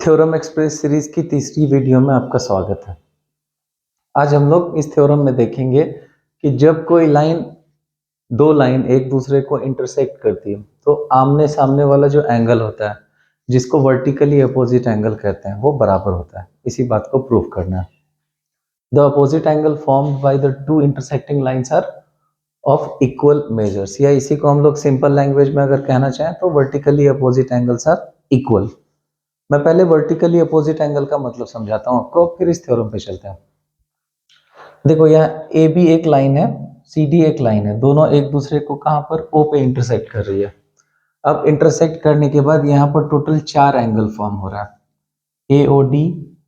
Theorem express series की तीसरी video में आपका स्वागत है। आज हम लोग इस थ्योरम में देखेंगे कि जब कोई दो लाइन एक दूसरे को इंटरसेक्ट करती है तो आमने सामने वाला जो एंगल होता है, जिसको वर्टिकली अपोजिट एंगल कहते हैं, वो बराबर होता है। इसी बात को प्रूव करना है। The opposite angle formed by the two intersecting lines are of equal measures, या इसी को हम लोग सिंपल लैंग्वेज में अगर कहना चाहें तो vertically opposite angles are equal. मैं पहले वर्टिकली अपोजिट एंगल का मतलब समझाता हूं आपको, फिर इस थ्योरम पे चलते हैं। देखो, यहाँ ए बी एक लाइन है, सी डी एक लाइन है, दोनों एक दूसरे को कहां पर ओ पे इंटरसेक्ट कर रही है। अब इंटरसेक्ट करने के बाद यहाँ पर टोटल 4 एंगल फॉर्म हो रहा है, A O D,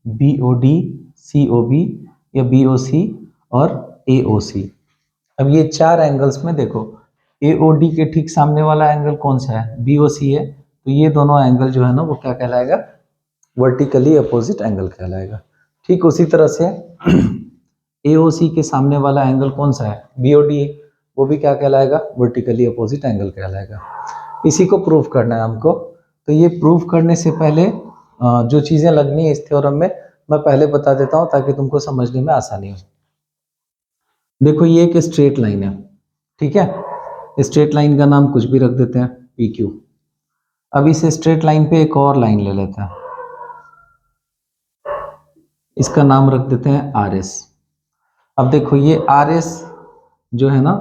B O D, C O B या बी ओ सी और ए ओ सी। अब ये 4 एंगल्स में देखो, ए ओ डी के ठीक सामने वाला एंगल कौन सा है? बी ओ सी है। तो ये दोनों एंगल जो है ना, वो क्या कहलाएगा? वर्टिकली अपोजिट एंगल कहलाएगा। ठीक उसी तरह से एओसी के सामने वाला एंगल कौन सा है? बीओडी। वो भी क्या कहलाएगा? वर्टिकली अपोजिट एंगल कहलाएगा। इसी को प्रूव करना है हमको। तो ये प्रूव करने से पहले जो चीजें लगनी है इस थ्योरम में, मैं पहले बता देता हूं ताकि तुमको समझने में आसानी हो। देखो, ये एक स्ट्रेट लाइन है, ठीक है। स्ट्रेट लाइन का नाम कुछ भी रख देते हैं, पी क्यू। अब इस स्ट्रेट लाइन पे एक और लाइन ले लेते हैं, इसका नाम रख देते हैं आर एस। अब देखो, ये आर एस जो है ना,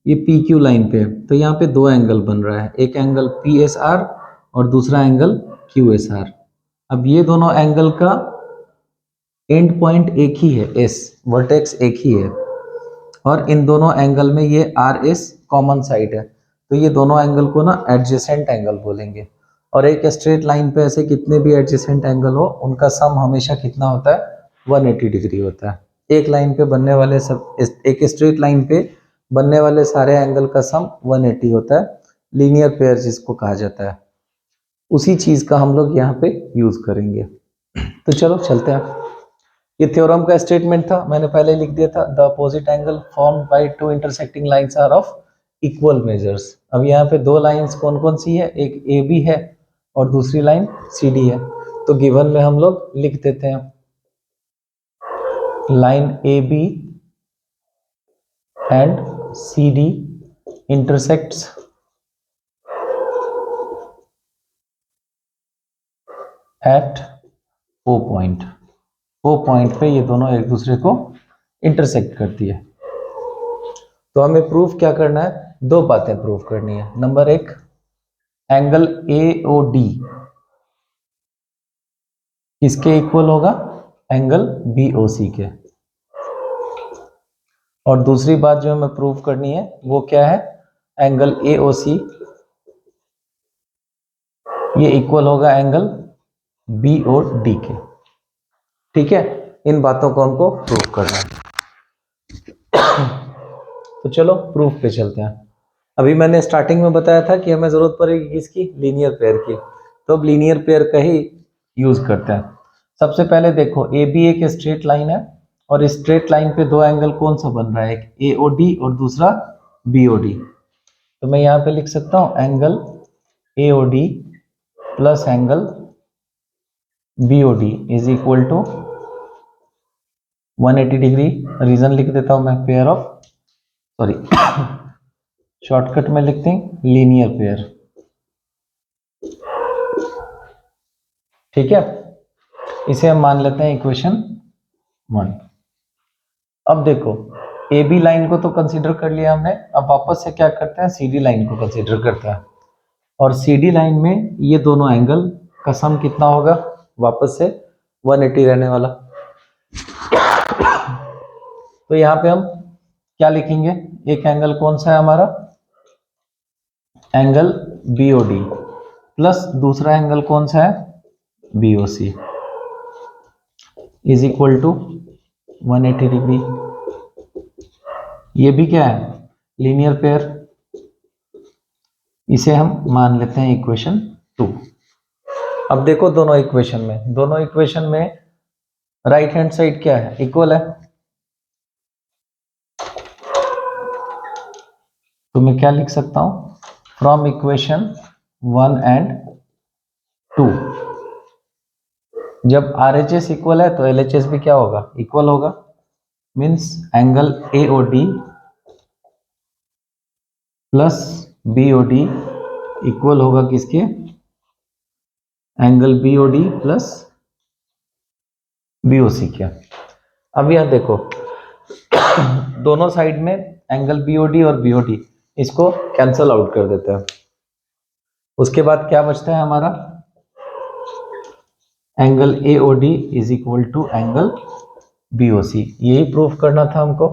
ये पी क्यू लाइन पे है। तो यहाँ पे दो एंगल बन रहा है, एक एंगल पी एस आर और दूसरा एंगल क्यू एस आर। अब ये दोनों एंगल का एंड पॉइंट एक ही है, एस वर्टेक्स एक ही है, और इन दोनों एंगल में ये आर एस कॉमन साइड है। तो ये दोनों एंगल को ना एडजेसेंट एंगल बोलेंगे। और एक स्ट्रेट लाइन पे ऐसे कितने भी एडजेसेंट एंगल हो, उनका सम हमेशा कितना होता है? 180 डिग्री होता है। एक लाइन पे बनने वाले एक स्ट्रेट लाइन पे बनने वाले सारे एंगल का सम 180 होता है। लीनियर पेयर जिसको कहा जाता है, उसी चीज का हम लोग यहाँ पे यूज करेंगे। तो चलो चलते हैं। ये थ्योरम का स्टेटमेंट था, मैंने पहले लिख दिया था। The opposite angle formed by two intersecting lines are of equal measures. अब यहाँ पे दो लाइंस कौन कौन सी है? एक ए बी है और दूसरी लाइन सी डी है। तो गिवन में हम लोग लिख देते हैं, line A B and C D intersects at O point. O point पे ये दोनों एक दूसरे को इंटरसेक्ट करती है। तो हमें प्रूफ क्या करना है? दो बातें प्रूफ करनी है। नंबर एक, एंगल ए ओ डी किसके इक्वल होगा? एंगल बी ओ सी के। और दूसरी बात जो हमें प्रूफ करनी है वो क्या है? एंगल ए ओ सी ये इक्वल होगा एंगल बी ओ डी के। ठीक है, इन बातों को हमको प्रूफ करना है। तो चलो प्रूफ पे चलते हैं। अभी मैंने स्टार्टिंग में बताया था कि हमें जरूरत पड़ेगी किसकी? लीनियर पेयर की। तो अब लीनियर पेयर का ही यूज करते हैं। सबसे पहले देखो, ए बी एक स्ट्रेट लाइन है, और इस स्ट्रेट लाइन पे दो एंगल कौन सा बन रहा है? एक ए ओ डी और दूसरा बी ओ डी। तो मैं यहाँ पे लिख सकता हूँ angle A O D plus angle B O D is equal to 180 degree. Reason लिख देता हूं मैं, पेयर ऑफ, सॉरी शॉर्टकट में लिखते हैं लीनियर पेयर। ठीक है, इसे हम मान लेते हैं इक्वेशन 1। अब देखो, ए बी लाइन को तो कंसीडर कर लिया हमने। अब वापस से क्या करते हैं? सी डी लाइन को कंसीडर करते हैं। और सी डी लाइन में ये दोनों एंगल का सम कितना होगा? वापस से 180 रहने वाला। तो यहाँ पे हम क्या लिखेंगे? एक एंगल कौन सा है हमारा? Angle B O D plus दूसरा एंगल कौन सा है? B O C is equal to 180 degree. ये भी क्या है? Linear pair. इसे हम मान लेते हैं इक्वेशन 2। अब देखो, दोनों इक्वेशन में राइट हैंड साइड क्या है? इक्वल है। तो मैं क्या लिख सकता हूं? फ्रॉम इक्वेशन 1 एंड 2 जब RHS इक्वल है तो LHS भी क्या होगा, इक्वल होगा। Means angle AOD plus BOD equal होगा किसके, एंगल BOD प्लस BOC के। अब यह देखो दोनों साइड में एंगल BOD और BOD इसको कैंसल आउट कर देते हैं। उसके बाद क्या बचता है हमारा, angle AOD is equal to angle BOC। यही प्रूफ करना था हमको,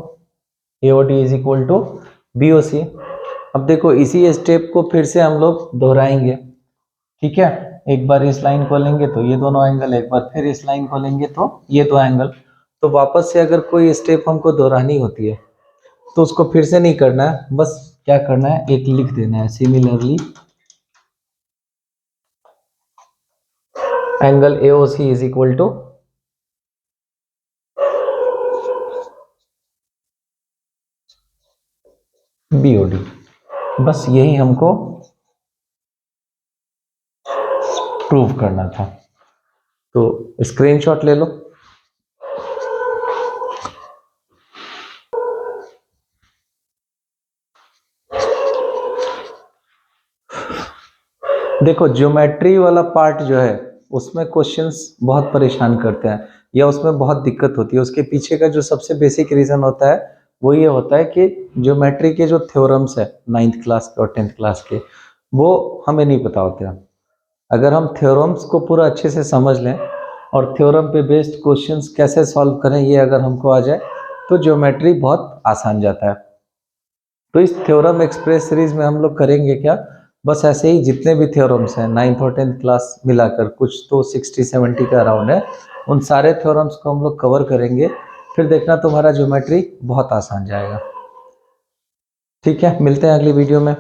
AOD is equal to BOC। अब देखो इसी स्टेप को फिर से हम लोग दोहराएंगे, ठीक है। एक बार इस लाइन को लेंगे तो ये दोनों एंगल, एक बार फिर इस लाइन को लेंगे तो ये दो एंगल। तो वापस से अगर कोई स्टेप हमको दोहरानी होती है तो उसको फिर से नहीं करना है, बस क्या करना है, एक लिख देना है, similarly angle AOC is equal to BOD। बस यही हमको प्रूव करना था। तो स्क्रीनशॉट ले लो। देखो ज्योमेट्री वाला पार्ट जो है उसमें क्वेश्चंस बहुत परेशान करते हैं या उसमें बहुत दिक्कत होती है। उसके पीछे का जो सबसे बेसिक रीजन होता है वो ये होता है कि ज्योमेट्री के जो थ्योरम्स है 9th क्लास के और 10th क्लास के, वो हमें नहीं पता होते हैं। अगर हम थ्योरम्स को पूरा अच्छे से समझ लें और थ्योरम पे बेस्ड क्वेश्चंस कैसे सॉल्व करें ये अगर हमको आ जाए तो ज्योमेट्री बहुत आसान जाता है। तो इस थ्योरम एक्सप्रेस सीरीज में हम लोग करेंगे क्या, बस ऐसे ही जितने भी थ्योरम्स हैं 9th और 10th क्लास मिलाकर, कुछ तो 60-70 का अराउंड है, उन सारे थ्योरम्स को हम लोग कवर करेंगे। फिर देखना तुम्हारा ज्योमेट्री बहुत आसान जाएगा। ठीक है, मिलते हैं अगली वीडियो में।